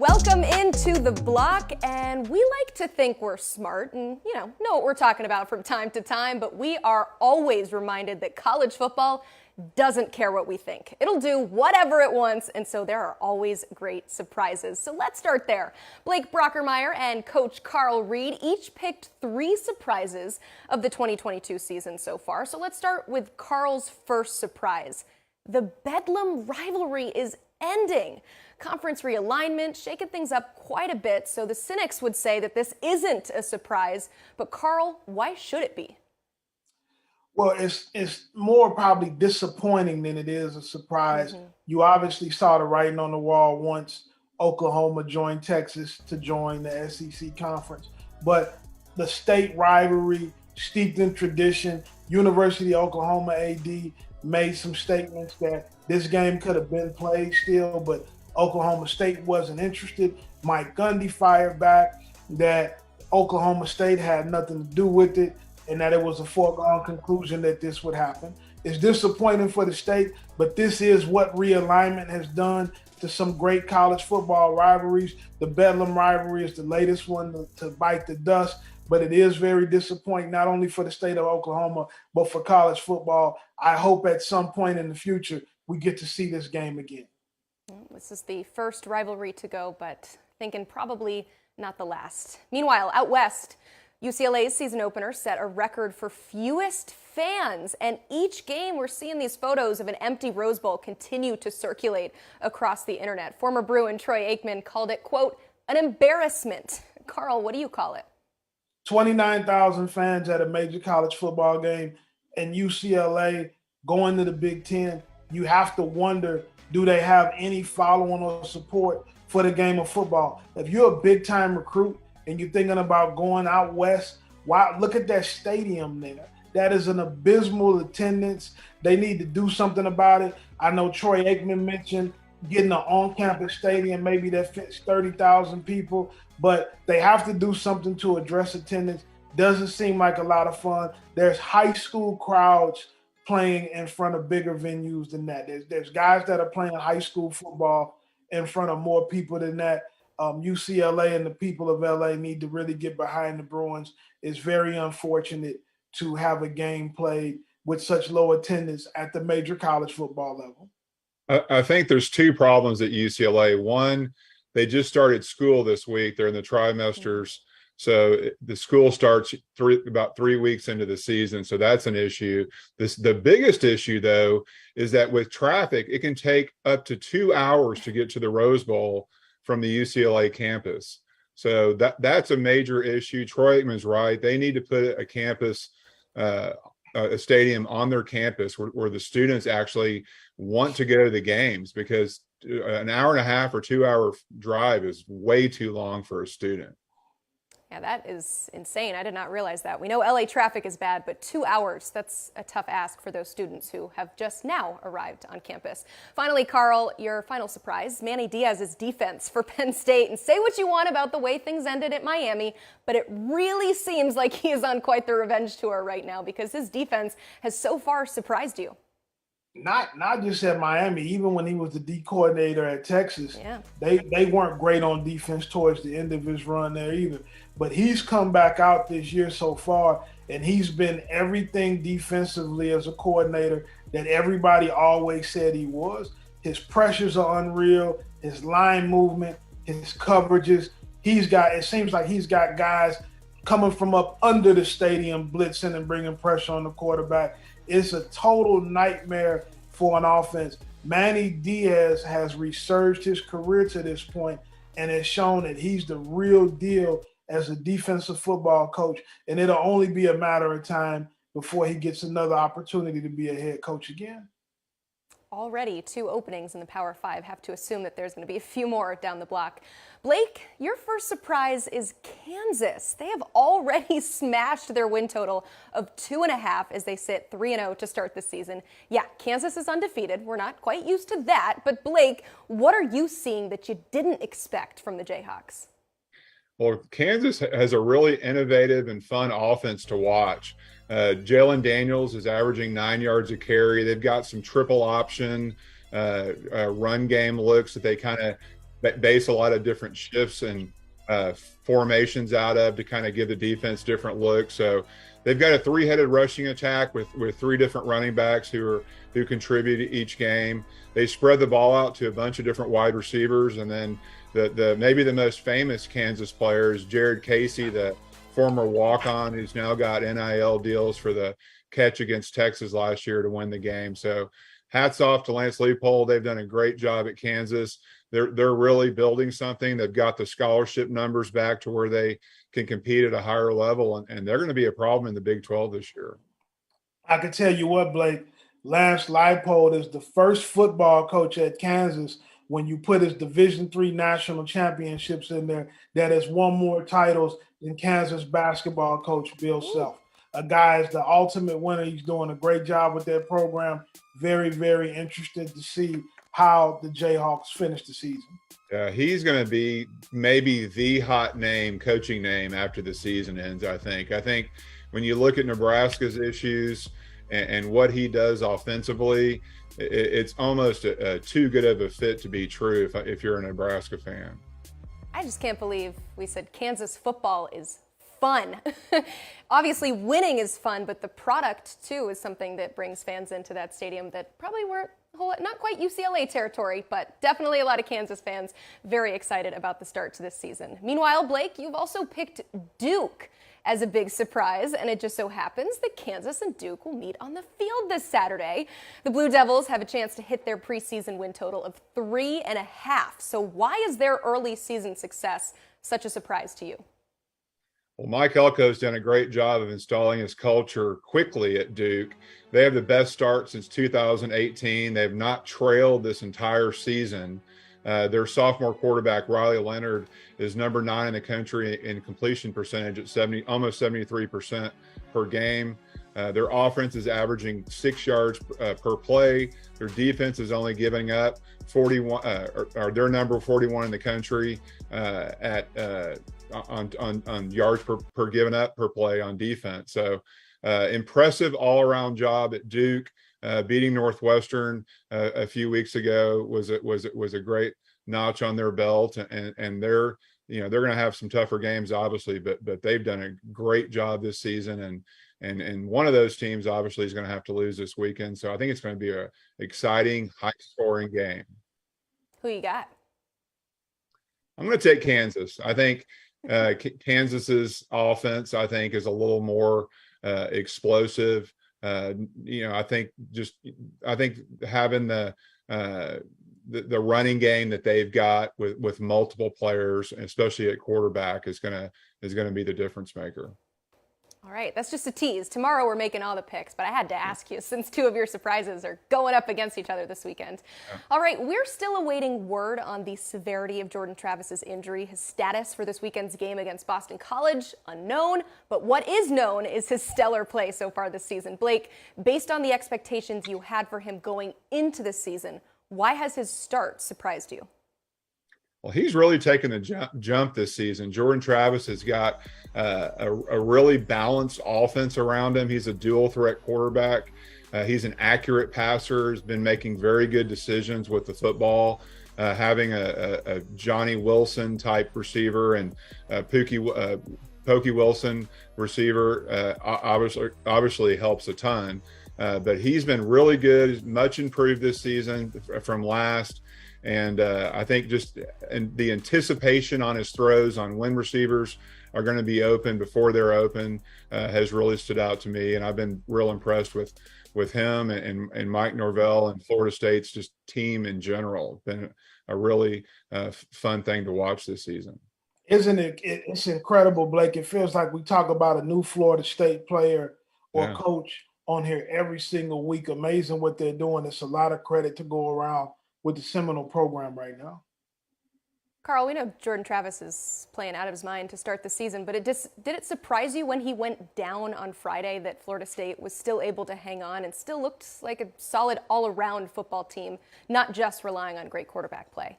Welcome into the block, and we like to think we're smart and, know what we're talking about from time to time, but we are always reminded that college football doesn't care what we think. It'll do whatever it wants, and so there are always great surprises. So let's start there. Blake Brockermeyer and Coach Carl Reed each picked 3 surprises of the 2022 season so far. So let's start with Carl's first surprise. The Bedlam rivalry is ending. Conference realignment shaking things up quite a bit, so the cynics would say that this isn't a surprise. But Carl, why should it be? Well, it's more probably disappointing than it is a surprise. You obviously saw the writing on the wall once Oklahoma joined Texas to join the SEC conference. But the state rivalry, steeped in tradition, University of Oklahoma AD made some statements that this game could have been played still, but Oklahoma State wasn't interested. Mike Gundy fired back that Oklahoma State had nothing to do with it and that it was a foregone conclusion that this would happen. It's disappointing for the state, but this is what realignment has done to some great college football rivalries. The Bedlam rivalry is the latest one to bite the dust, but it is very disappointing, not only for the state of Oklahoma, but for college football. I hope at some point in the future we get to see this game again. This is the first rivalry to go, but thinking probably not the last. Meanwhile, out west, UCLA's season opener set a record for fewest fans, and each game we're seeing these photos of an empty Rose Bowl continue to circulate across the internet. Former Bruin Troy Aikman called it, quote, an embarrassment. Carl, what do you call it? 29,000 fans at a major college football game, and UCLA going to the Big Ten. You have to wonder, do they have any following or support for the game of football? If you're a big-time recruit and you're thinking about going out west, wow, look at that stadium there. That is an abysmal attendance. They need to do something about it. I know Troy Aikman mentioned getting an on-campus stadium, maybe that fits 30,000 people, but they have to do something to address attendance. Doesn't seem like a lot of fun. There's high school crowds playing in front of bigger venues than that. There's guys that are playing high school football in front of more people than that. UCLA and the people of LA need to really get behind the Bruins. It's very unfortunate to have a game played with such low attendance at the major college football level. I think there's 2 problems at UCLA. One, they just started school this week. They're in the trimesters. So the school starts about 3 weeks into the season. So that's an issue. The biggest issue, though, is that with traffic, it can take up to 2 hours to get to the Rose Bowl from the UCLA campus. So that's a major issue. Troy Aikman's right. They need to put a campus, a stadium on their campus where the students actually want to go to the games, because an hour and a half or 2 hour drive is way too long for a student. Yeah, that is insane. I did not realize that. We know LA traffic is bad, but 2 hours, that's a tough ask for those students who have just now arrived on campus. Finally, Carl, your final surprise, Manny Diaz's defense for Penn State. And say what you want about the way things ended at Miami, but it really seems like he is on quite the revenge tour right now, because his defense has so far surprised you. Not just at Miami, even when he was the D coordinator at Texas, they weren't great on defense towards the end of his run there either. But he's come back out this year so far, and he's been everything defensively as a coordinator that everybody always said he was. His pressures are unreal, his line movement, his coverages. It seems like he's got guys coming from up under the stadium, blitzing and bringing pressure on the quarterback. It's a total nightmare for an offense. Manny Diaz has resurged his career to this point and has shown that he's the real deal as a defensive football coach, and it'll only be a matter of time before he gets another opportunity to be a head coach again. Already 2 openings in the Power 5. Have to assume that there's going to be a few more down the block. Blake, your first surprise is Kansas. They have already smashed their win total of 2.5 as they sit 3-0 to start the season. Yeah, Kansas is undefeated. We're not quite used to that. But Blake, what are you seeing that you didn't expect from the Jayhawks? Well, Kansas has a really innovative and fun offense to watch. Jalen Daniels is averaging 9 yards a carry. They've got some triple option run game looks that they kind of base a lot of different shifts and formations out of to kind of give the defense different looks. So they've got a three-headed rushing attack with three different running backs who contribute each game. They spread the ball out to a bunch of different wide receivers, and then the maybe the most famous Kansas player is Jared Casey, the former walk-on who's now got NIL deals for the catch against Texas last year to win the game. So hats off to Lance Leipold. They've done a great job at Kansas. They're really building something. They've got the scholarship numbers back to where they can compete at a higher level, and they're going to be a problem in the Big 12 this year. I can tell you what, Blake, Lance Leipold is the first football coach at Kansas, when you put his Division III national championships in there, that has won more titles than Kansas basketball coach Bill Self. A guy is the ultimate winner. He's doing a great job with that program. Very, very interested to see how the Jayhawks finish the season. He's going to be maybe the hot coaching name after the season ends, I think. I think when you look at Nebraska's issues and what he does offensively, it's almost too good of a fit to be true if you're a Nebraska fan. I just can't believe we said Kansas football is fun. Obviously, winning is fun, but the product, too, is something that brings fans into that stadium that probably weren't not quite UCLA territory, but definitely a lot of Kansas fans very excited about the start to this season. Meanwhile, Blake, you've also picked Duke as a big surprise, and it just so happens that Kansas and Duke will meet on the field this Saturday. The Blue Devils have a chance to hit their preseason win total of 3.5. So why is their early season success such a surprise to you? Well, Mike Elko's done a great job of installing his culture quickly at Duke. They have the best start since 2018. They have not trailed this entire season. Their sophomore quarterback, Riley Leonard, is number 9 in the country in completion percentage at almost 73% per game. Their offense is averaging 6 yards per play. Their defense is only giving up 41, or they're number 41 in the country on yards per given up per play on defense. So impressive all-around job at Duke. Beating Northwestern a few weeks ago was a great notch on their belt, and they're going to have some tougher games, obviously, but they've done a great job this season, and one of those teams obviously is going to have to lose this weekend. So I think it's going to be a exciting, high-scoring game. Who you got? I'm going to take Kansas. I think Kansas's offense, I think, is a little more explosive. I think having the running game that they've got with multiple players, especially at quarterback, is going to be the difference maker. All right, that's just a tease. Tomorrow we're making all the picks, but I had to ask you since two of your surprises are going up against each other this weekend. Yeah. All right, we're still awaiting word on the severity of Jordan Travis's injury. His status for this weekend's game against Boston College, unknown, but what is known is his stellar play so far this season. Blake, based on the expectations you had for him going into this season, why has his start surprised you? Well, he's really taken the jump this season. Jordan Travis has got a really balanced offense around him. He's a dual threat quarterback. He's an accurate passer. He's been making very good decisions with the football. Having a Johnny Wilson type receiver and Pokey Wilson receiver obviously helps a ton. But he's been really good, much improved this season from last. And I think just the anticipation on his throws on when receivers are going to be open before they're open has really stood out to me. And I've been real impressed with him and Mike Norvell and Florida State's just team in general. It's been a really fun thing to watch this season. Isn't it? It's incredible, Blake. It feels like we talk about a new Florida State player or coach on here every single week. Amazing what they're doing. It's a lot of credit to go around with the Seminole program right now. Carl, we know Jordan Travis is playing out of his mind to start the season, but did it surprise you when he went down on Friday that Florida State was still able to hang on and still looked like a solid all-around football team, not just relying on great quarterback play?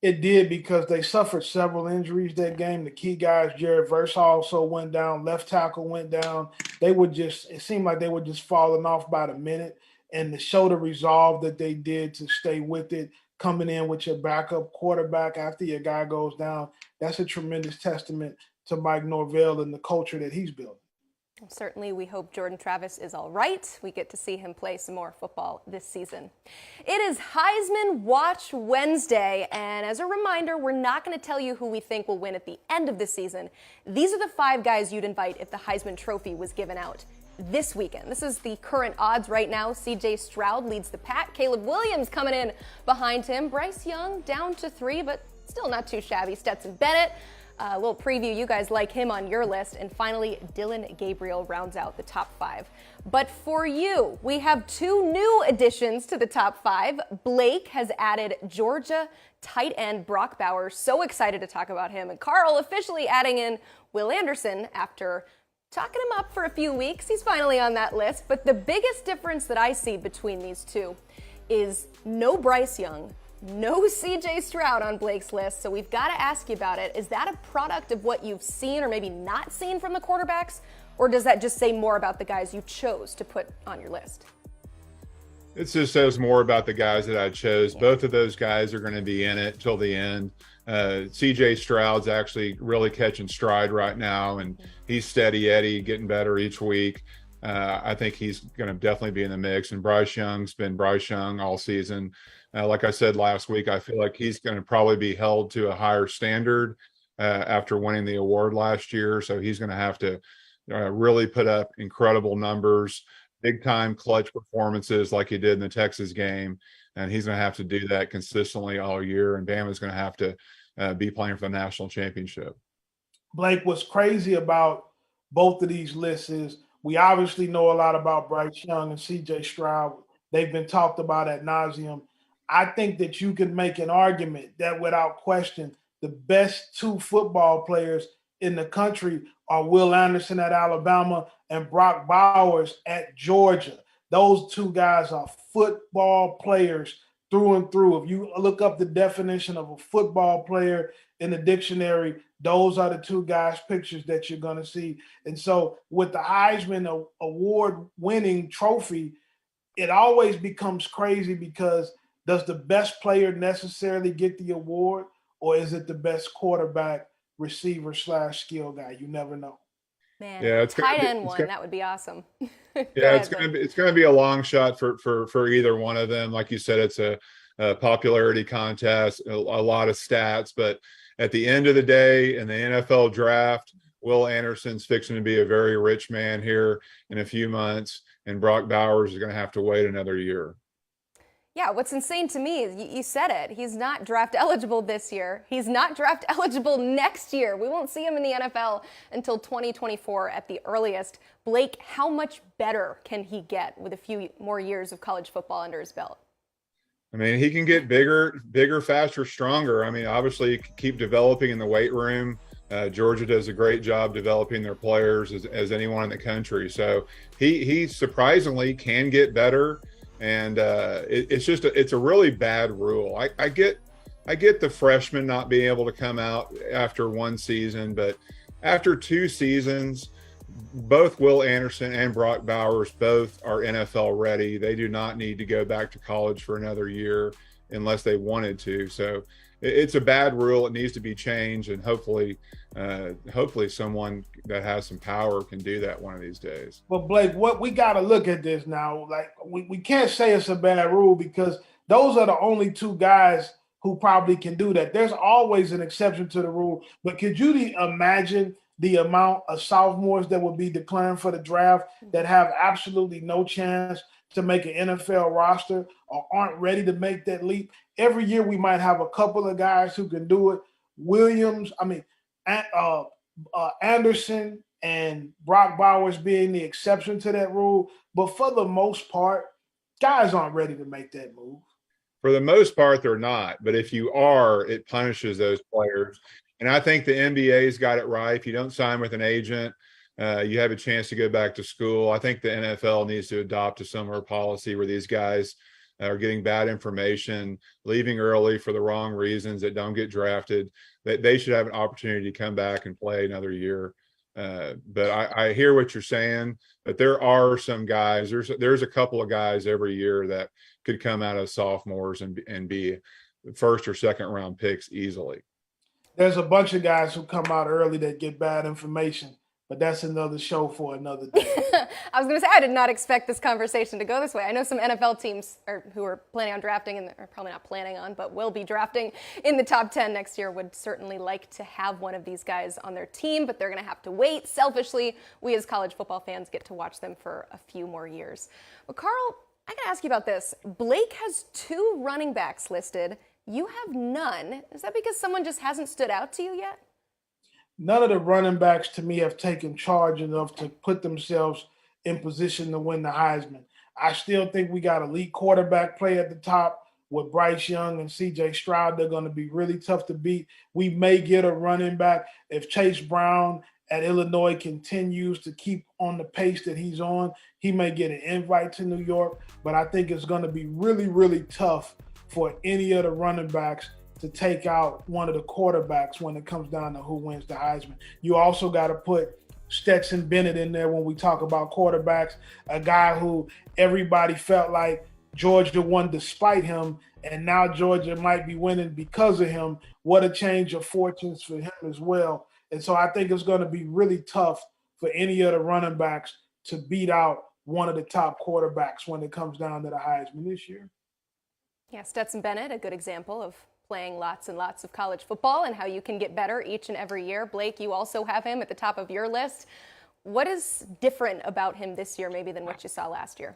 It did, because they suffered several injuries that game. The key guys, Jared Verse also went down, left tackle went down. It seemed like they were just falling off by the minute. And to show the resolve that they did to stay with it, coming in with your backup quarterback after your guy goes down. That's a tremendous testament to Mike Norvell and the culture that he's building. Certainly, we hope Jordan Travis is all right. We get to see him play some more football this season. It is Heisman Watch Wednesday, and as a reminder, we're not going to tell you who we think will win at the end of the season. These are the 5 guys you'd invite if the Heisman Trophy was given out this weekend. This is the current odds right now. C.J. Stroud leads the pack. Caleb Williams coming in behind him. Bryce Young down to 3, but still not too shabby. Stetson Bennett. A little preview, you guys like him on your list. And finally, Dylan Gabriel rounds out the top 5. But for you, we have 2 new additions to the top 5. Blake has added Georgia tight end Brock Bowers. So excited to talk about him. And Carl officially adding in Will Anderson after talking him up for a few weeks. He's finally on that list. But the biggest difference that I see between these two is no Bryce Young, no C.J. Stroud on Blake's list, so we've got to ask you about it. Is that a product of what you've seen or maybe not seen from the quarterbacks, or does that just say more about the guys you chose to put on your list? It just says more about the guys that I chose. Both of those guys are going to be in it till the end. C.J. Stroud's actually really catching stride right now, and he's steady Eddie, getting better each week. I think he's going to definitely be in the mix, and Bryce Young's been Bryce Young all season. Like I said last week, I feel like he's going to probably be held to a higher standard after winning the award last year. So he's going to have to really put up incredible numbers, big time clutch performances like he did in the Texas game. And he's going to have to do that consistently all year. And Bama's going to have to be playing for the national championship. Blake, what's crazy about both of these lists is we obviously know a lot about Bryce Young and C.J. Stroud. They've been talked about ad nauseum. I think that you can make an argument that without question, the best 2 football players in the country are Will Anderson at Alabama and Brock Bowers at Georgia. Those 2 guys are football players through and through. If you look up the definition of a football player in the dictionary, those are the 2 guys' pictures that you're going to see. And so with the Heisman award-winning trophy, it always becomes crazy because does the best player necessarily get the award, or is it the best quarterback, receiver / skill guy? You never know. Man, yeah, it's tight end one, that would be awesome. Yeah, it's going to be a long shot for either one of them. Like you said, it's a popularity contest, a lot of stats, but at the end of the day, in the NFL draft, Will Anderson's fixing to be a very rich man here in a few months, and Brock Bowers is going to have to wait another year. Yeah, what's insane to me is you said it. He's not draft eligible this year. He's not draft eligible next year. We won't see him in the NFL until 2024 at the earliest. Blake, how much better can he get with a few more years of college football under his belt? I mean, he can get bigger, faster, stronger. I mean, obviously, keep developing in the weight room. Georgia does a great job developing their players as anyone in the country. So he surprisingly can get better. And it's a really bad rule. I get the freshmen not being able to come out after 1 season, but after 2 seasons, both Will Anderson and Brock Bowers both are NFL ready. They do not need to go back to college for another year unless they wanted to. So it's a bad rule. It needs to be changed, and hopefully someone that has some power can do that one of these days. But Blake, what we got to look at this now. Like we can't say it's a bad rule because those are the only 2 guys who probably can do that. There's always an exception to the rule. But could you imagine the amount of sophomores that would be declaring for the draft that have absolutely no chance to make an NFL roster or aren't ready to make that leap? Every year we might have a couple of guys who can do it. Anderson and Brock Bowers being the exception to that rule. But for the most part, guys aren't ready to make that move. For the most part, they're not. But if you are, it punishes those players. And I think the NBA's got it right. If you don't sign with an agent, you have a chance to go back to school. I think the NFL needs to adopt a similar policy where these guys are getting bad information, leaving early for the wrong reasons, that don't get drafted, that they should have an opportunity to come back and play another year. But I hear what you're saying, but there are some guys, there's a couple of guys every year that could come out as sophomores and be first or second round picks easily. There's a bunch of guys who come out early that get bad information, but that's another show for another day. I was going to say, I did not expect this conversation to go this way. I know some NFL teams who are planning on drafting, and are probably not planning on, but will be drafting in the top 10 next year, would certainly like to have one of these guys on their team, but they're going to have to wait. Selfishly, we as college football fans get to watch them for a few more years. But Carl, I got to ask you about this. Blake has 2 running backs listed. You have none. Is that because someone just hasn't stood out to you yet? None of the running backs to me have taken charge enough to put themselves in position to win the Heisman. I still think we got elite quarterback play at the top with Bryce Young and C.J. Stroud. They're going to be really tough to beat. We may get a running back if Chase Brown at Illinois continues to keep on the pace that he's on. He may get an invite to New York, but I think it's going to be really, really tough for any of the running backs to take out one of the quarterbacks when it comes down to who wins the Heisman. You also got to put Stetson Bennett in there when we talk about quarterbacks, a guy who everybody felt like Georgia won despite him, and now Georgia might be winning because of him. What a change of fortunes for him as well. And so I think it's going to be really tough for any of the running backs to beat out one of the top quarterbacks when it comes down to the Heisman this year. Yeah, Stetson Bennett, a good example of playing lots and lots of college football and how you can get better each and every year. Blake, you also have him at the top of your list. What is different about him this year maybe than what you saw last year?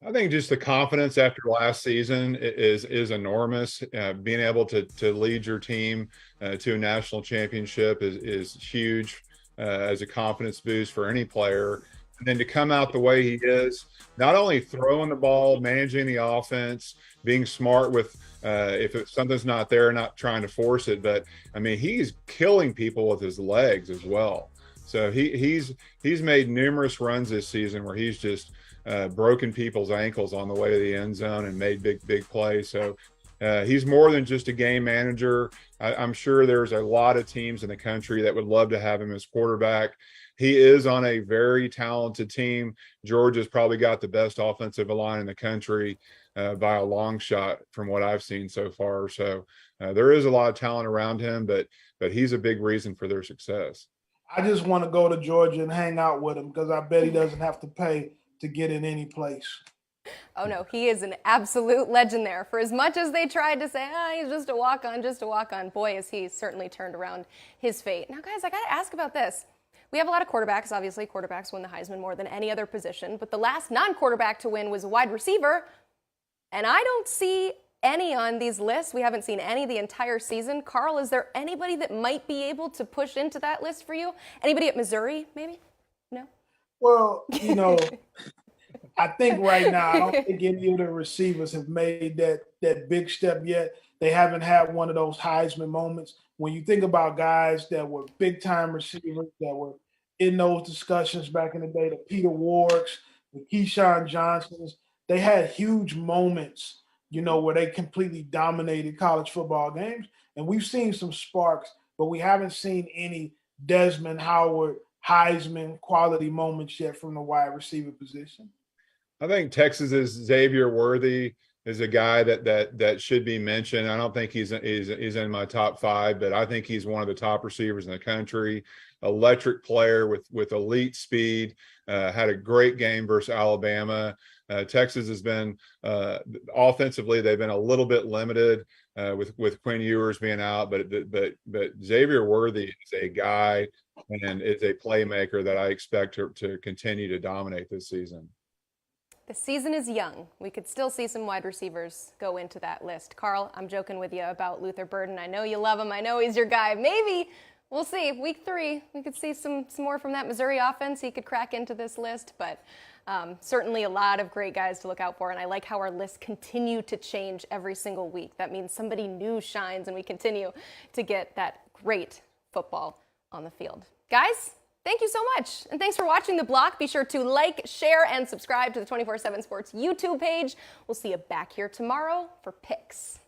I think just the confidence after last season is enormous. Being able to lead your team to a national championship is huge as a confidence boost for any player. And then to come out the way he is, not only throwing the ball, managing the offense, being smart with if something's not there, not trying to force it, but I mean, he's killing people with his legs as well. So he's made numerous runs this season where he's just broken people's ankles on the way to the end zone and made big plays. So he's more than just a game manager. I'm sure there's a lot of teams in the country that would love to have him as quarterback. He is on a very talented team. Georgia's probably got the best offensive line in the country by a long shot from what I've seen so far. So there is a lot of talent around him, but he's a big reason for their success. I just want to go to Georgia and hang out with him because I bet he doesn't have to pay to get in any place. Oh, no, he is an absolute legend there. For as much as they tried to say, he's just a walk-on, boy, has he certainly turned around his fate. Now, guys, I got to ask about this. We have a lot of quarterbacks. Obviously, quarterbacks win the Heisman more than any other position. But the last non-quarterback to win was a wide receiver. And I don't see any on these lists. We haven't seen any the entire season. Carl, is there anybody that might be able to push into that list for you? Anybody at Missouri, maybe? No? Well, I think right now, I don't think any of the receivers have made that big step yet. They haven't had one of those Heisman moments. When you think about guys that were big-time receivers that were in those discussions back in the day, the Peter Warricks, the Keyshawn Johnsons, they had huge moments, where they completely dominated college football games. And we've seen some sparks, but we haven't seen any Desmond Howard Heisman quality moments yet from the wide receiver position. I think Texas's Xavier Worthy is a guy that should be mentioned. I don't think he's in my top 5, but I think he's one of the top receivers in the country. Electric player with elite speed. Had a great game versus Alabama. Texas has been offensively, they've been a little bit limited with Quinn Ewers being out, but Xavier Worthy is a guy and is a playmaker that I expect to continue to dominate this season. The season is young. We could still see some wide receivers go into that list. Carl, I'm joking with you about Luther Burden. I know you love him. I know he's your guy. Maybe, we'll see. Week 3, we could see some more from that Missouri offense. He could crack into this list, but certainly a lot of great guys to look out for. And I like how our lists continue to change every single week. That means somebody new shines and we continue to get that great football on the field. Guys, thank you so much. And thanks for watching The Block. Be sure to like, share, and subscribe to the 24/7 Sports YouTube page. We'll see you back here tomorrow for picks.